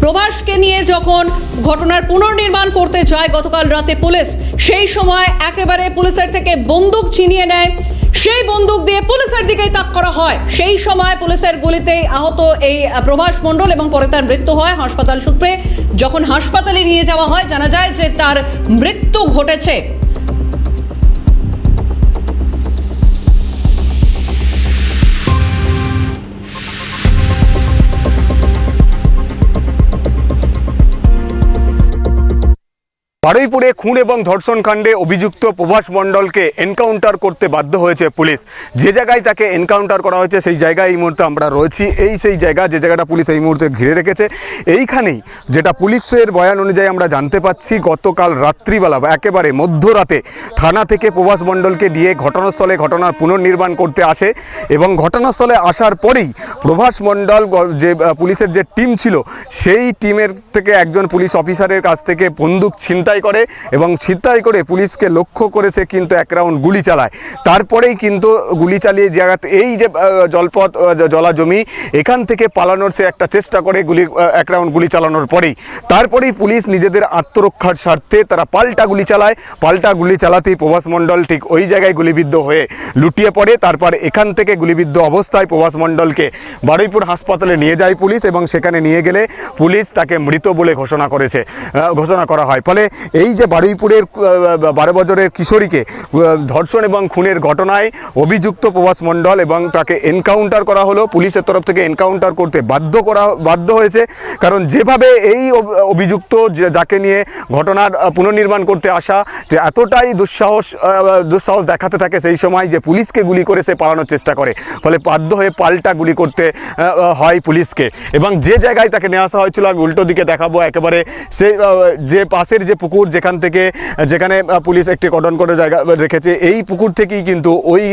প্রভাসকে নিয়ে যখন ঘটনার পুনর্নির্মাণ করতে যায় গতকাল রাতে পুলিশ, সেই সময় একেবারে পুলিশের থেকে বন্দুক ছিনিয়ে নেয়। সেই বন্দুক দিয়ে পুলিশের দিকেই তাক করা হয়। সেই সময় পুলিশের গুলিতে আহত এই প্রভাস মণ্ডল এবং পরে তার মৃত্যু হয়। হাসপাতাল সূত্রে যখন হাসপাতালে নিয়ে যাওয়া হয় জানা যায় যে তার মৃত্যু ঘটেছে। বারুইপুরে খুন এবং ধর্ষণ কাণ্ডে অভিযুক্ত প্রভাস মণ্ডলকে এনকাউন্টার করতে বাধ্য হয়েছে পুলিশ। যে জায়গায় তাকে এনকাউন্টার করা হয়েছে সেই জায়গায় এই মুহূর্তে আমরা রয়েছি। সেই জায়গা যে জায়গাটা পুলিশ এই মুহূর্তে ঘিরে রেখেছে, এইখানেই যেটা পুলিশের বয়ান অনুযায়ী আমরা জানতে পাচ্ছি গতকাল রাত্রিবেলা বা একেবারে মধ্যরাতে থানা থেকে প্রভাস মণ্ডলকে দিয়ে ঘটনাস্থলে ঘটনার পুনর্নির্মাণ করতে আসে এবং ঘটনাস্থলে আসার পরেই প্রভাস মণ্ডল যে পুলিশের যে টিম ছিল সেই টিমের থেকে একজন পুলিশ অফিসারের কাছ থেকে বন্দুক ছিনতাই করে এবং ছিনতাই করে পুলিশকে লক্ষ্য করে সে কিন্তু এক রাউন্ড গুলি চালায়। তারপরেই কিন্তু গুলি চালিয়ে জায়গাতে এই যে জলপথ জলা জমি এখান থেকে পালানোর সে একটা চেষ্টা করে এক রাউন্ড গুলি চালানোর পরেই তারপরেই পুলিশ নিজেদের আত্মরক্ষার স্বার্থে তারা পাল্টা গুলি চালায়। পাল্টা গুলি চালাতেই প্রভাস মণ্ডল ঠিক ওই জায়গায় গুলিবিদ্ধ হয়ে লুটিয়ে পড়ে। তারপর এখান থেকে গুলিবিদ্ধ অবস্থায় প্রভাস মণ্ডলকে বারুইপুর হাসপাতালে নিয়ে যায় পুলিশ এবং সেখানে নিয়ে গেলে পুলিশ তাকে মৃত বলে ঘোষণা করা হয়। ফলে এই যে বারুইপুরের 12 বছরের কিশোরীকে ধর্ষণ এবং খুনের ঘটনায় অভিযুক্ত প্রভাস মণ্ডল এবং তাকে এনকাউন্টার করা হলো, পুলিশের তরফ থেকে এনকাউন্টার করতে বাধ্য হয়েছে। কারণ যেভাবে এই অভিযুক্ত যাকে নিয়ে ঘটনার পুনর্নির্মাণ করতে আসা যে এতটাই দুঃসাহস দেখাতে থাকে সেই সময় যে পুলিশকে গুলি করে সে পালানোর চেষ্টা করে। ফলে বাধ্য হয়ে পাল্টা গুলি করতে হয় পুলিশকে এবং যে জায়গায় তাকে নিয়ে আসা হয়েছিল আমি উল্টো দিকে দেখাবো। একেবারে সে যে পাশের যে পুকুর যেখানে পুলিশ একটি কর্ডন করে জায়গা রেখেছে, এই পুকুর থেকেই কিন্তু ওই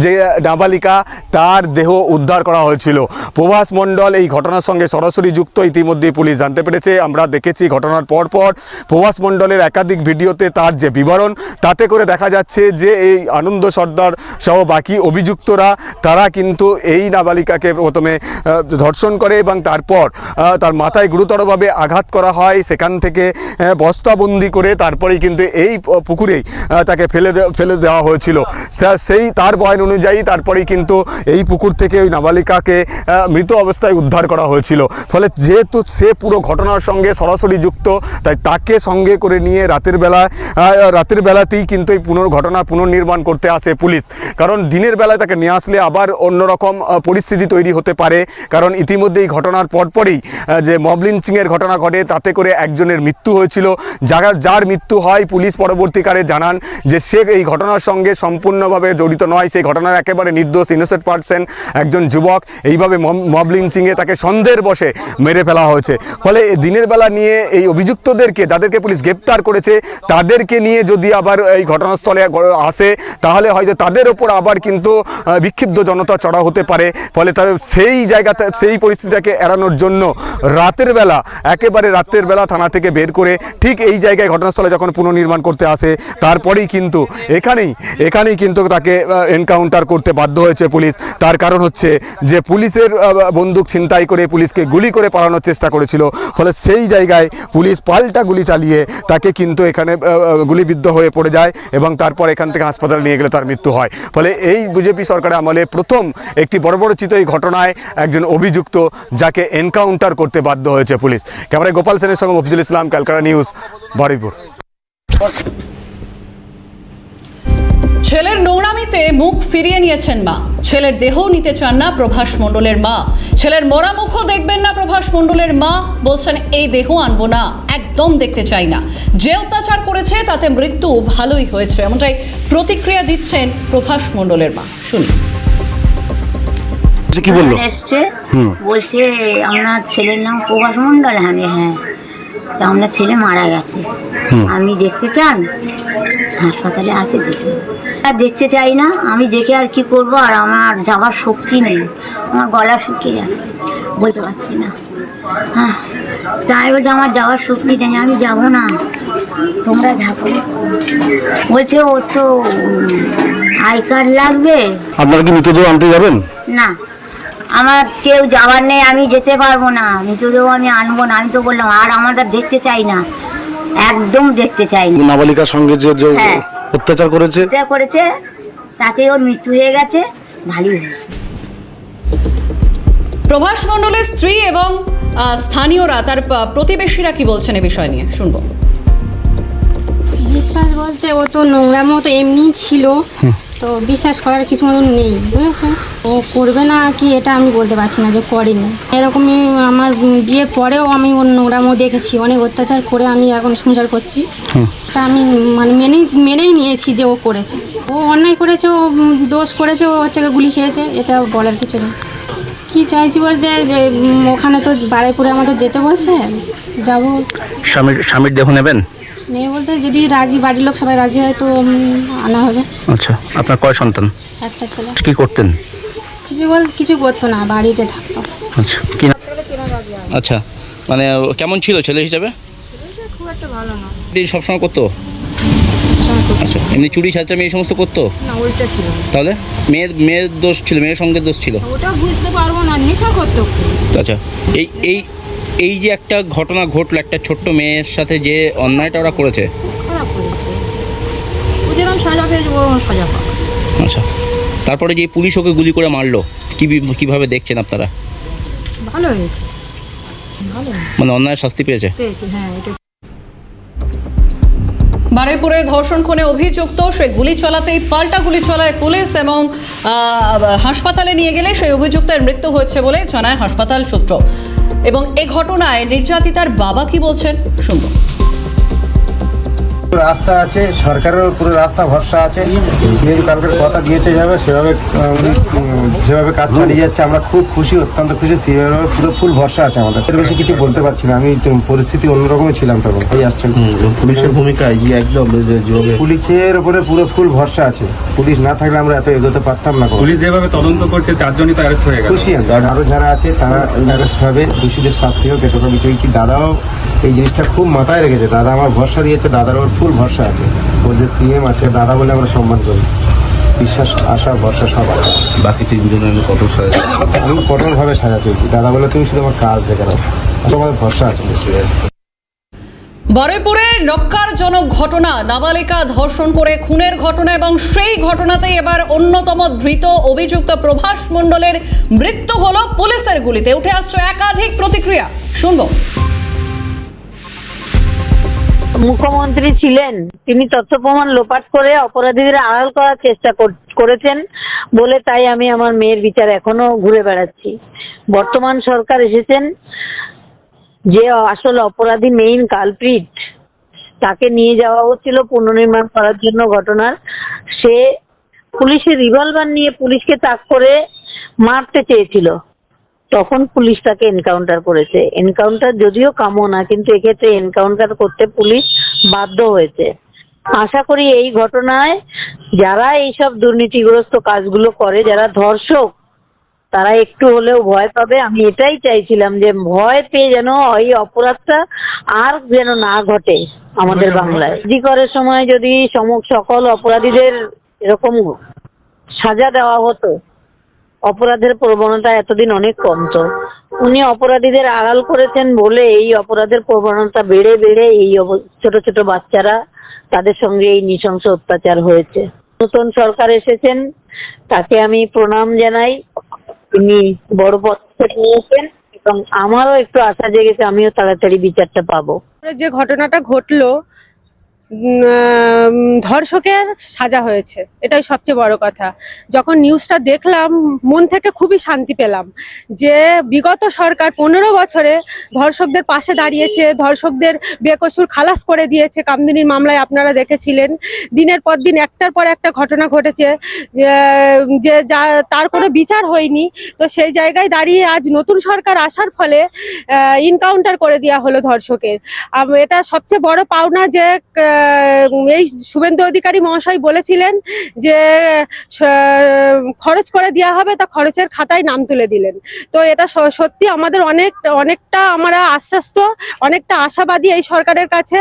যে নাবালিকা তার দেহ উদ্ধার করা হয়েছিল। প্রভাস মণ্ডল এই ঘটনার সঙ্গে সরাসরি যুক্ত ইতিমধ্যেই পুলিশ জানতে পেরেছে। আমরা দেখেছি ঘটনার পর প্রভাস মণ্ডলের একাধিক ভিডিওতে তার যে বিবরণ তাতে করে দেখা যাচ্ছে যে এই আনন্দ সর্দার সহ বাকি অভিযুক্তরা তারা কিন্তু এই নাবালিকাকে প্রথমে ধর্ষণ করে এবং তারপর তার মাথায় গুরুতরভাবে আঘাত করা হয়। সেখান থেকে বস্তাবন্দি করে তারপরেই কিন্তু এই পুকুরেই তাকে ফেলে দেওয়া হয়েছিল। সেই তার বয়ান অনুযায়ী তারপরেই কিন্তু এই পুকুর থেকে ওই নাবালিকাকে মৃত অবস্থায় উদ্ধার করা হয়েছিল। ফলে যেহেতু সে পুরো ঘটনার সঙ্গে সরাসরি যুক্ত তাই তাকে সঙ্গে করে নিয়ে রাতের বেলাতেই কিন্তু এই ঘটনা পুনর্নির্মাণ করতে আসে পুলিশ। কারণ দিনের বেলায় তাকে নিয়ে আসলে আবার অন্যরকম পরিস্থিতি তৈরি হতে পারে। কারণ ইতিমধ্যে এই ঘটনার পরপরই যে মব লিঞ্চিংয়ের ঘটনা ঘটে তাতে করে একজনের মৃত্যু হয়েছিল। যার মৃত্যু হয় পুলিশ পরবর্তীকালে জানান যে সে এই ঘটনার সঙ্গে সম্পূর্ণভাবে জড়িত নয়, সেই ঘটনার একেবারে নির্দোষ ইনোসেন্ট পার্সন একজন যুবক। এইভাবে মব লিঞ্চিংয়ে তাকে সন্দেহের বশে মেরে ফেলা হয়েছে। ফলে দিনের বেলা নিয়ে এই অভিযুক্তদেরকে যাদেরকে পুলিশ গ্রেপ্তার করেছে তাদেরকে নিয়ে যদি আবার এই ঘটনাস্থলে আসে তাহলে হয়তো তাদের ওপর আবার কিন্তু বিক্ষিপ্ত জনতা চড়া হতে পারে। ফলে তাদের সেই পরিস্থিতিটাকে এড়ানোর জন্য একেবারে রাতের বেলা থানা থেকে বের করে ঠিক এই জায়গায় ঘটনাস্থলে যখন পুনর্নির্মাণ করতে আসে তারপরেই কিন্তু এখানেই কিন্তু তাকে এনকাউন্টার করতে বাধ্য হয়েছে পুলিশ। তার কারণ হচ্ছে যে পুলিশের বন্দুক ছিনতাই করে পুলিশকে গুলি করে পালানোর চেষ্টা করেছিল। ফলে সেই জায়গায় পুলিশ পাল্টা গুলি চালিয়ে তাকে কিন্তু এখানে গুলিবিদ্ধ হয়ে পড়ে যায় এবং তারপর এখান থেকে হাসপাতালে নিয়ে গেলে তার মৃত্যু হয়। ফলে এই বিজেপি সরকারের আমলে প্রথম একটি বর্বরচিত এই ঘটনায় একজন অভিযুক্ত যাকে এনকাউন্টার করতে বাধ্য হয়েছে পুলিশ। ক্যামেরায় গোপাল সেনের সঙ্গে মফিজুল ইসলাম, ক্যালকাটা নিউজ, বারুইপুর। ছেলের নোংরামিতে মুখ ফিরিয়ে নিয়েছেন মা। ছেলের দেহ নিতে চান না প্রভাস মণ্ডলের মা। ছেলের মরা মুখও দেখবেন না প্রভাস মণ্ডলের মা। বলছেন এই দেহ আনবো না, একদম দেখতে চাই না। যে অত্যাচার করেছে তাতে মৃত্যু ভালোই হয়েছে, এমনটাই প্রতিক্রিয়া দিচ্ছেন প্রভাস মণ্ডলের মা। শুনি কি বললো। বলছে আপনার ছেলের নাম প্রভাস মণ্ডল। হ্যাঁ, তা আপনার ছেলে মারা গেছে, আপনি দেখতে চান? হাসপাতালে আছে, দেখুন। আর দেখতে চাই না, আমি দেখে আর কি করব, আর আমার যাওয়ার শক্তি নেই, আমার গলা শুকিয়ে যাচ্ছে, বলতে পারছি না। হ্যাঁ, তাই বলছে আমার যাওয়ার শক্তি নেই, আমি যাব না, তোমরা যাবো। বলছে ওর তো আই কার্ড লাগবে। আপনারা কি মৃতদেহ আনতে যাবেন? না, আমার কেউ যাবার নেই, আমি যেতে পারবো না, মৃতদেহ আমি আনবো না। আমি তো বললাম আর আমরা দেখতে চাই না, একদম দেখতে চাই না। নাবালিকার সঙ্গে যে হ্যাঁ। অত্যাচার করেছে যা করেছে তাতে ওর মৃত্যু হয়ে গেছে, ভালোই হয়েছে। প্রভাস মণ্ডলের স্ত্রী এবং স্থানীয়রা, তার প্রতিবেশীরা কি বলছেন এ বিষয় নিয়ে শুনবো। বিশ্বাস বলতে ও তো নোংরামো তো এমনিই ছিল, তো বিশ্বাস করার কিছু মতন নেই, বুঝেছেন। ও করবে না কি এটা আমি বলতে পারছি না যে করেনি। এরকমই আমার বিয়ের পরেও আমি ওর নোংরামো দেখেছি, অনেক অত্যাচার করে আমি এখন সংসার করছি। তা আমি মানে মেনেই নিয়েছি যে ও করেছে, ও অন্যায় করেছে, ও দোষ করেছে, ও হচ্ছে গুলি খেয়েছে, এটা বলার কিছু নেই। কী চাইছি বলতে যে ওখানে তো বারুইপুরে আমাদের যেতে বলছে, যাবো। স্বামীর দেহ নেবেন? মেয়ে বলতে যদি রাজি, বাড়ির লোক সবাই রাজি হয় তো আনা হবে। আচ্ছা, আপনার কয় সন্তান? একটা ছেলে। কি করতেন? কিছু করতো না, বাড়িতে থাকতো। আচ্ছা, কি আচ্ছা, মানে কেমন ছিল ছেলে হিসাবে? খুব একটা ভালো না, সবসময় করতো? আচ্ছা, এমনি চুরি ছাঁচামি এই সমস্ত করতো? না ওইটা ছিল। তাহলে মেয়ের দোষ ছিল, মেয়ের সঙ্গে দোষ ছিল? ওটা বুঝতে পারবো না, নেশা করতো। আচ্ছা, এই যে একটা ঘটনা ঘটলো, একটা ছোট্ট মেয়ের সাথে যে অন্যায়টা ওরা করেছে, খারাপ করেছে। ও যেরকম সাজা পেয়েছে ও সাজা পাবে। আচ্ছা, তারপরে যে পুলিশ ওকে গুলি করে মারলো, কিভাবে দেখছেন আপনারা? ভালো হয়েছে, ভালো মানে অন্যায় শাস্তি পেয়েছে? পেয়েছে, হ্যাঁ। এটা বারুইপুরে ধর্ষণ খুনে অভিযুক্ত সে গুলি চালাতেই পাল্টা গুলি চালায় পুলিশ এবং হাসপাতালে নিয়ে গেলে সেই অভিযুক্তের মৃত্যু হয়েছে বলে জানায় হাসপাতাল সূত্র। এবং এই ঘটনায় নির্যাতিতার বাবা কি বলছেন শুনবো। রাস্তা আছে, সরকারের পুরো রাস্তা ভরসা আছে। সিএম কালকের কথা দিয়েছে যাবে সেভাবে উনি যেভাবে কাজ চালিয়ে যাচ্ছে, আমরা খুব খুশি, অত্যন্ত খুশি। সিএম পুরো ফুল ভরসা আছে আমাদের। এর বেশি কিছু বলতে পারছি না, আমি পরিস্থিতি অন্যরকমই ছিলাম তখন। এই আসছেন পুলিশের ভূমিকায় যে একদম পুলিশের উপরে পুরো ফুল ভরসা আছে। পুলিশ না থাকলে আমরা এত এগোতে পারতাম না। পুলিশ যেভাবে তদন্ত করছে, চারজনই তো অ্যারেস্ট হয়ে গেল। খুশি আমি, আরো যারা আছে তারা অ্যারেস্ট হবে, দোষীদের শাস্তি হোক, এতটা বিষয় কি। দাদাও এই জিনিসটা খুব মাথায় রেখেছে, দাদা আমার ভরসা দিয়েছে, দাদার ওর ফুল ভরসা আছে। ওর যে সিএম আছে দাদা বলে আমরা সম্মান করি, বিশ্বাস আশা ভরসা সব আছে। বাকি তিনজনের কঠোর সাজা, আমি কঠোরভাবে সাজা চলছি। দাদা বলে তুমি শুধু আমার কাজ দেখে নাও, আমাদের ভরসা আছে নিশ্চয়ই। বারুইপুরে নক্কারজনক ঘটনা, নাবালিকা ধর্ষণ করে খুনের ঘটনা এবং সেই ঘটনাতেই এবার অন্যতম ধৃত অভিযুক্ত প্রভাস মণ্ডলের মৃত্যু হলো পুলিশের গুলিতে। উঠে আসছে একাধিক প্রতিক্রিয়া, শুনবো। মুখ্যমন্ত্রী ছিলেন, তিনি তথ্য প্রমাণ লোপাট করে অপরাধীদের আড়াল করার চেষ্টা করেছেন বলে তাই আমি আমার মেয়ের বিচার এখনো ঘুরে বেড়াচ্ছি। বর্তমান সরকার এসেছেন, যে আসল অপরাধী মেইন কালপ্রিট তাকে নিয়ে যাওয়া হচ্ছিল পুনর্নির্মাণ করার জন্য ঘটনার। সে পুলিশের রিভলভার নিয়ে পুলিশকে তাক করে মারতে চেয়েছিল, তখন পুলিশ তাকে এনকাউন্টার করেছে। এনকাউন্টার যদিও কাম্য না, কিন্তু এক্ষেত্রে এনকাউন্টার করতে পুলিশ বাধ্য হয়েছে। আশা করি এই ঘটনায় যারা এইসব দুর্নীতিগ্রস্ত কাজগুলো করে, যারা ধর্ষক, তারা একটু হলেও ভয় পাবে। আমি এটাই চাইছিলাম যে ভয় পেয়ে যেন এই অপরাধটা আর যেন না ঘটে আমাদের বাংলায়। জি করার সময় যদি সকল অপরাধীদের এরকম সাজা দেওয়া হতো, অপরাধের প্রবণতা এতদিন অনেক কমতো। উনি অপরাধীদের আড়াল করেছেন বলে এই অপরাধের প্রবণতা বেড়ে বেড়ে এই ছোট ছোট বাচ্চারা, তাদের সঙ্গে এই নৃশংস অত্যাচার হয়েছে। নতুন সরকার এসেছেন, তাকে আমি প্রণাম জানাই। তিনি বড় পদক্ষেপ নিয়েছেন এবং আমারও একটু আশা জেগেছে আমিও তাড়াতাড়ি বিচারটা পাবো। যে ঘটনাটা ঘটলো, ধর্ষকের সাজা হয়েছে, এটাই সবচেয়ে বড় কথা। যখন নিউজটা দেখলাম মন থেকে খুবই শান্তি পেলাম যে বিগত সরকার 15 বছরে ধর্ষকদের পাশে দাঁড়িয়েছে, ধর্ষকদের বেকসুর খালাস করে দিয়েছে। কামদুনির মামলায় আপনারা দেখেছিলেন, দিনের পর দিন একটার পর একটা ঘটনা ঘটেছে যে যা তার কোনো বিচার হয়নি। তো সেই জায়গায় দাঁড়িয়ে আজ নতুন সরকার আসার ফলে এনকাউন্টার করে দেওয়া হলো ধর্ষকের। এটা সবচেয়ে বড় পাওনা যে এই শুভেন্দু অধিকারী মহাশয় বলেছিলেন যে খরচ করে দেওয়া হবে, তা খরচের খাতায় নাম তুলে দিলেন। তো এটা সত্যি আমাদের অনেকটা আমরা আশ্বস্ত, অনেকটা আশাবাদী এই সরকারের কাছে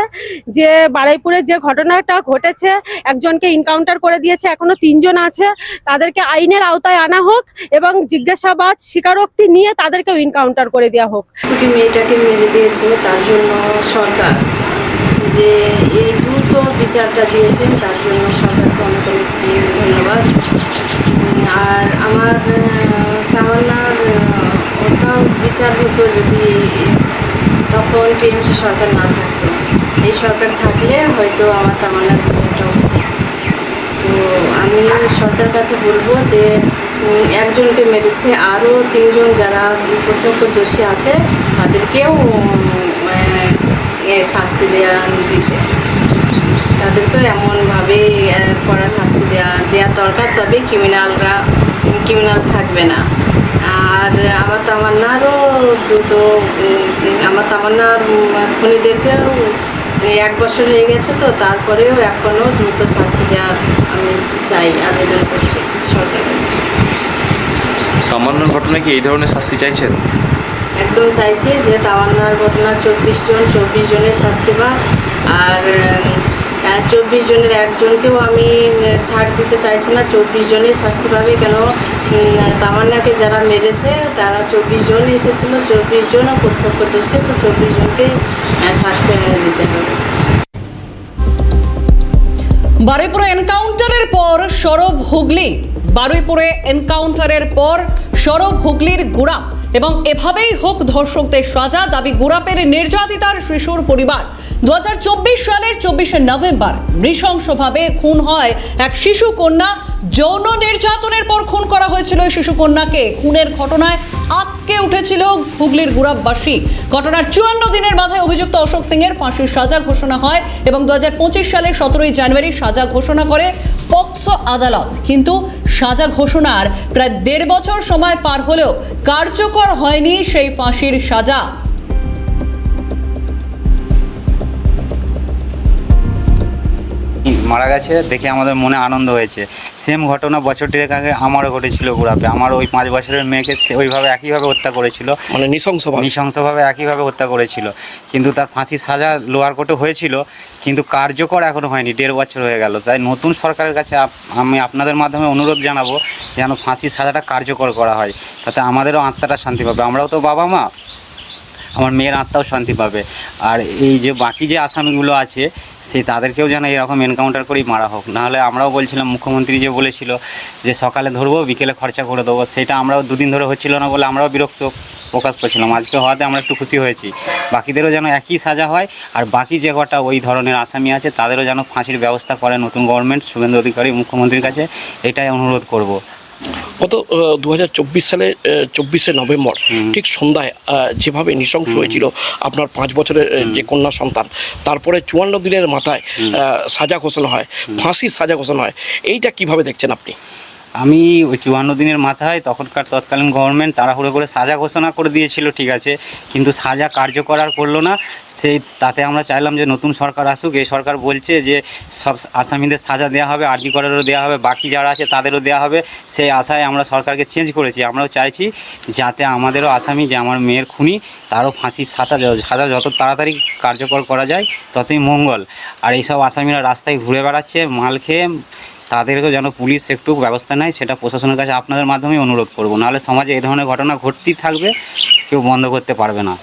যে বারুইপুরের যে ঘটনাটা ঘটেছে, একজনকে এনকাউন্টার করে দিয়েছে, এখনো 3 জন আছে, তাদেরকে আইনের আওতায় আনা হোক এবং জিজ্ঞাসাবাদ স্বীকারোক্তি নিয়ে তাদেরকেও এনকাউন্টার করে দেওয়া হোক। মেয়েটাকে মেরে দিয়েছে, তার জন্য সরকার যে এই দ্রুত বিচারটা দিয়েছেন, তার জন্য সরকারকে অনেক অনেক ধন্যবাদ। আর আমার তামান্নার ওটাও বিচার হতো যদি তখন টিএমসি সরকার না থাকতো। এই সরকার থাকলে হয়তো আমার তামান্নার বিচারটাও হতো। তো আমি সরকারের কাছে বলবো যে একজনকে মেরেছে, আরও 3 জন যারা প্রত্যক্ষদর্শী আছে তাদেরকেও শাস্তি দিতে, তাদেরকেও এমনভাবে কড়া শাস্তি দেওয়া দরকার, তবে ক্রিমিনাল থাকবে না। আর আমার তামান্নারও আমার তামান্নার খুনিদেরকেও 1 বছর হয়ে গেছে, তো তারপরেও এখনও দ্রুত শাস্তি দেওয়ার আমি চাই, আবেদন করছি সরকারের কাছে। তামান্নার ঘটনায় কি এই ধরনের শাস্তি চাইছেন? একদম চাইছি যে তামান্নার ঘটনা 24 জনের শাস্তি পাক, আর 24 জনের একজনকেও আমি ছাড় দিতে চাইছি না, 24 জনের শাস্তি পাবে। কেন তামান্নাকে যারা মেরেছে তারা 24 জন এসেছিল, 24 জনও প্রত্যক্ষদর্শী, তো 24 জনকে শাস্তি দিতে হবে। বারুইপুরে এনকাউন্টারের পর সরব হুগলি, বারুইপুরে এনকাউন্টারের পর সরব হুগলির গুড়াপ, এবং এভাবেই হোক ধর্ষকদের সাজা দাবি গুড়াপের নির্যাতিতার শিশুর পরিবার। 2024 সালের 24শে নভেম্বর নৃশংসভাবে খুন হয় এক শিশু কন্যা। যৌন নির্যাতনের পর খুন করা হয়েছিল এই শিশু কন্যাকে। খুনের ঘটনায় আটকে উঠেছিল হুগলির গুড়াপবাসী। ঘটনার 54 দিনের মাথায় অভিযুক্ত অশোক সিং এর ফাঁসির সাজা ঘোষণা হয় এবং 2025 সালের 17ই জানুয়ারি সাজা ঘোষণা করে পক্সো আদালত। কিন্তু সাজা ঘোষণার প্রায় 1.5 বছর সময় পার হলেও কার্যকর হয়নি সেই ফাঁসির সাজা। মারা গেছে দেখে আমাদের মনে আনন্দ হয়েছে। সেম ঘটনা বছরটির আগে আমারও ঘটেছিল গুড়াপে। আমার ওই 5 বছরের মেয়েকে ওইভাবে একইভাবে হত্যা করেছিল, মানে নৃশংসভাবে একইভাবে হত্যা করেছিল। কিন্তু তার ফাঁসির সাজা লোয়ার কোর্টে হয়েছিল, কিন্তু কার্যকর এখনও হয়নি। 1.5 বছর হয়ে গেল। তাই নতুন সরকারের কাছে আমি আপনাদের মাধ্যমে অনুরোধ জানাবো যেন ফাঁসির সাজাটা কার্যকর করা হয়, তাতে আমাদেরও আত্মাটা শান্তি পাবে। আমরাও তো বাবা মা, আমার মেয়ের আত্মাও শান্তি পাবে। আর এই যে বাকি যে আসামিগুলো আছে তাদেরকেও যেন এরকম এনকাউন্টার করেই মারা হোক। নাহলে আমরাও বলছিলাম, মুখ্যমন্ত্রী যে বলেছিল যে সকালে ধরবো বিকেলে খরচা করে দেবো, সেটা আমরাও 2 দিন ধরে হচ্ছিল না বলে আমরাও বিরক্ত প্রকাশ করছিলাম। আজকে হওয়াতে আমরা একটু খুশি হয়েছি। বাকিদেরও যেন একই সাজা হয়, আর বাকি যে কটা ওই ধরনের আসামি আছে তাদেরও যেন ফাঁসির ব্যবস্থা করে নতুন গভর্নমেন্ট, শুভেন্দু অধিকারী মুখ্যমন্ত্রীর কাছে এটাই অনুরোধ করব। গত 2024 সালে 24শে নভেম্বর ঠিক সন্ধ্যায় যেভাবে নৃশংস হয়েছিল আপনার 5 বছরের যে কন্যা সন্তান, তারপরে 54 দিনের মাথায় সাজা ঘোষণা হয়, ফাঁসির সাজা ঘোষণা হয়, এইটা কিভাবে দেখছেন আপনি? আমি ওই 54 দিনের মাথায় তখনকার তৎকালীন গভর্নমেন্ট তাড়াহুড়ো করে সাজা ঘোষণা করে দিয়েছিল, ঠিক আছে, কিন্তু সাজা কার্যকর আর করলো না। তাতে আমরা চাইলাম যে নতুন সরকার আসুক। এই সরকার বলছে যে সব আসামিদের সাজা দেওয়া হবে, আরজি করেরও দেওয়া হবে, বাকি যারা আছে তাদেরও দেওয়া হবে। সেই আশায় আমরা সরকারকে চেঞ্জ করেছি। আমরাও চাইছি যাতে আমাদেরও আসামি, যে আমার মেয়ের খুনি, তারও ফাঁসির সাজা যত তাড়াতাড়ি কার্যকর করা যায় ততই মঙ্গল। আর এইসব আসামিরা রাস্তায় ঘুরে বেড়াচ্ছে মাল খেয়ে, তাদেরকেও যেন পুলিশ একটু ব্যবস্থা নেয়, সেটা প্রশাসনের কাছে আপনাদের মাধ্যমেই অনুরোধ করব। নাহলে সমাজে এই ধরনের ঘটনা ঘটতেই থাকবে, কেউ বন্ধ করতে পারবে না।